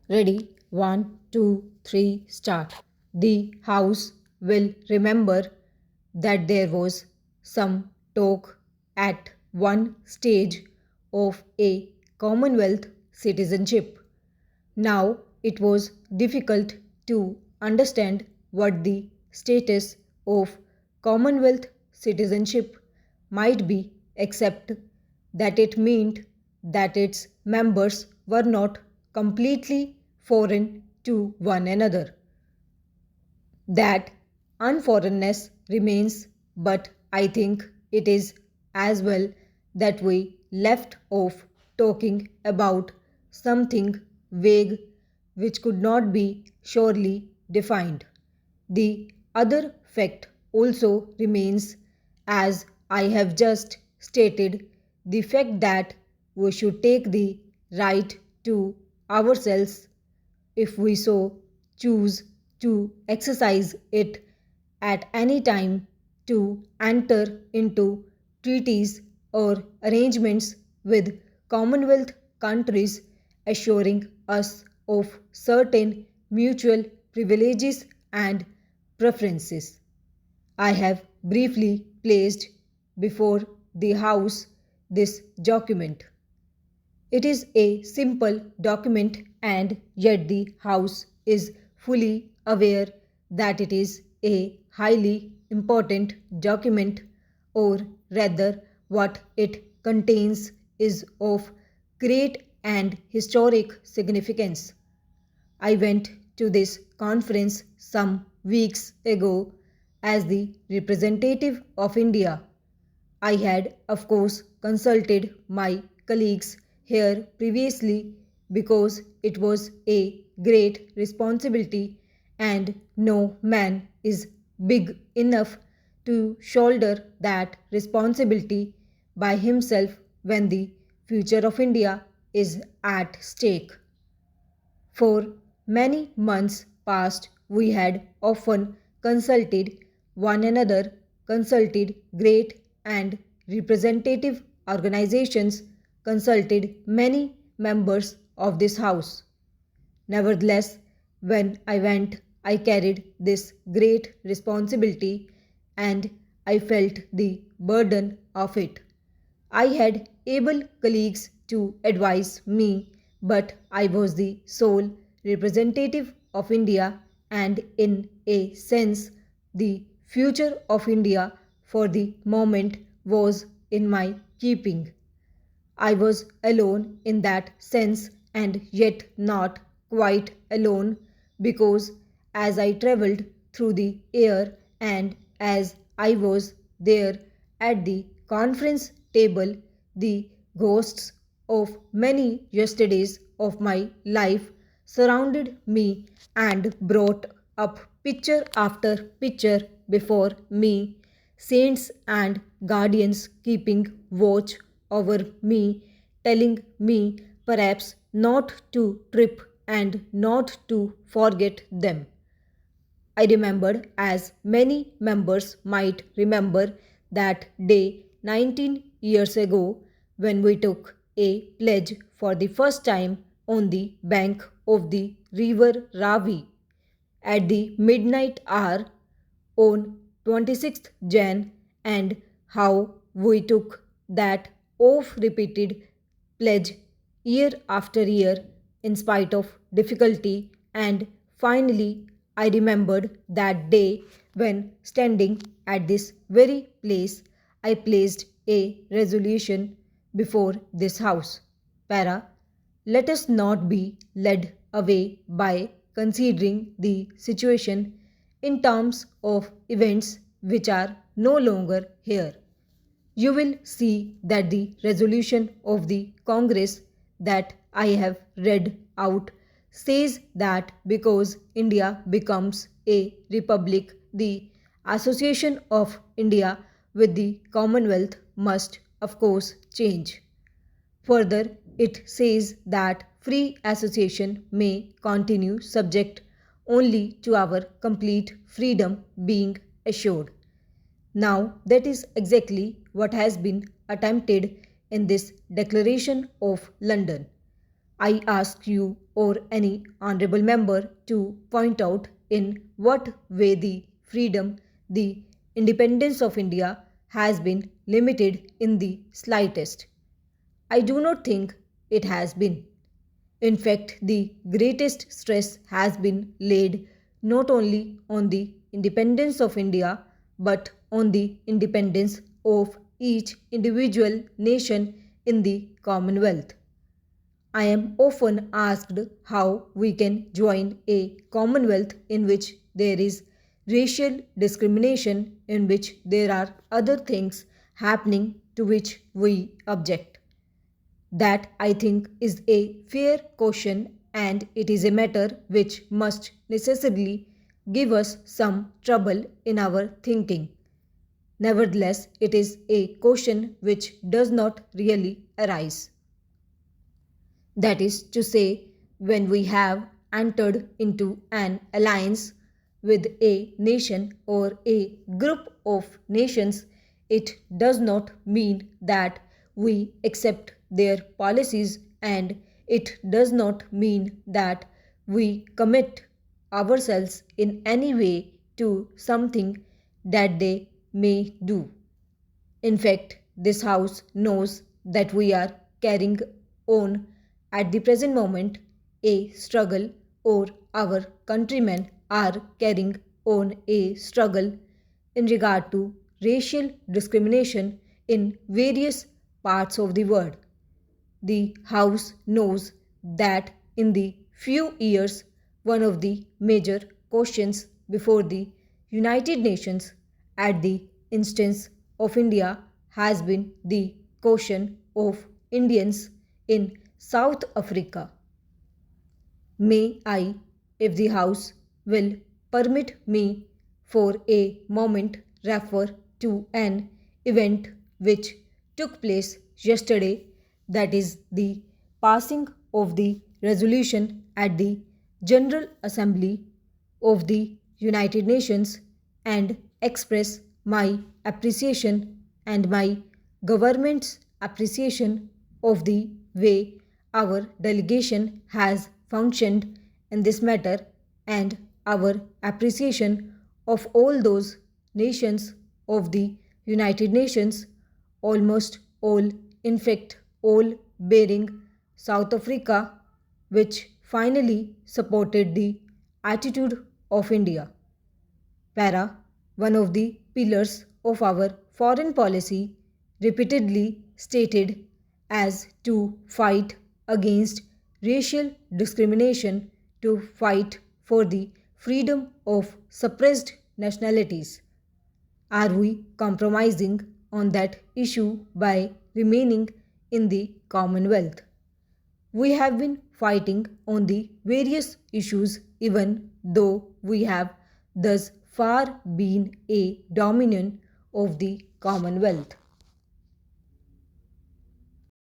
Ready? 1, 2, 3, start. The House will remember that there was some talk at one stage of a Commonwealth citizenship. Now it was difficult to understand what the status of Commonwealth citizenship might be, except that it meant that its members were not completely foreign to one another. That unforeignness remains, but I think it is as well that we left off talking about something vague which could not be surely defined. The other fact also remains, as I have just stated, the fact that we should take the right to ourselves if we so choose to exercise it at any time, to enter into treaties or arrangements with Commonwealth countries assuring us of certain mutual privileges and preferences. I have briefly placed before the House this document. It is a simple document, and yet the House is fully aware that it is a highly important document, or rather, what it contains is of great and historic significance. I went to this conference some weeks ago as the representative of India. I had, of course, consulted my colleagues here previously because it was a great responsibility, and no man is big enough to shoulder that responsibility by himself when the future of India is at stake. For many months past, we had often consulted one another, consulted great and representative organizations, consulted many members of this House. Nevertheless, when I went, I carried this great responsibility, and I felt the burden of it. I had able colleagues to advise me, but I was the sole representative of India, and in a sense, the future of India for the moment was in my keeping. I was alone in that sense, and yet not quite alone, because as I travelled through the air and as I was there at the conference table, the ghosts of many yesterdays of my life surrounded me and brought up picture after picture before me, saints and guardians keeping watch over me, telling me perhaps not to trip and not to forget them. I remembered, as many members might remember, that day 19 years ago when we took a pledge for the first time on the bank of the river Ravi at the midnight hour on 26th Jan, and how we took that oft repeated pledge year after year in spite of difficulty. And finally, I remembered that day when, standing at this very place, I placed a resolution before this House. Para, let us not be led away by considering the situation in terms of events which are no longer here. You will see that the resolution of the Congress that I have read out says that because India becomes a republic, the association of India with the Commonwealth must, of course, change. Further, it says that free association may continue subject only to our complete freedom being assured. Now, that is exactly what has been attempted in this Declaration of London. I ask you or any honorable member to point out in what way the freedom, the independence of India has been limited in the slightest. I do not think it has been. In fact, the greatest stress has been laid not only on the independence of India but on the independence of each individual nation in the Commonwealth. I am often asked how we can join a commonwealth in which there is racial discrimination, in which there are other things happening to which we object. That, I think, is a fair question, and it is a matter which must necessarily give us some trouble in our thinking. Nevertheless, it is a question which does not really arise. That is to say, when we have entered into an alliance with a nation or a group of nations, it does not mean that we accept their policies, and it does not mean that we commit ourselves in any way to something that they may do. In fact, this House knows that we are carrying on at the present moment a struggle, or our countrymen are carrying on a struggle in regard to racial discrimination in various parts of the world. The House knows that in the few years, one of the major questions before the United Nations at the instance of India has been the question of Indians in South Africa. May I, if the House will permit me for a moment, refer to an event which took place yesterday, that is, the passing of the resolution at the General Assembly of the United Nations, and express my appreciation and my government's appreciation of the way our delegation has functioned in this matter, and our appreciation of all those nations of the United Nations, almost all, in fact, all bearing South Africa, which finally supported the attitude of India. Para, one of the pillars of our foreign policy, repeatedly stated as to fight against racial discrimination, to fight for the freedom of suppressed nationalities. Are we compromising on that issue by remaining in the Commonwealth? We have been fighting on the various issues even though we have thus far been a dominion of the Commonwealth.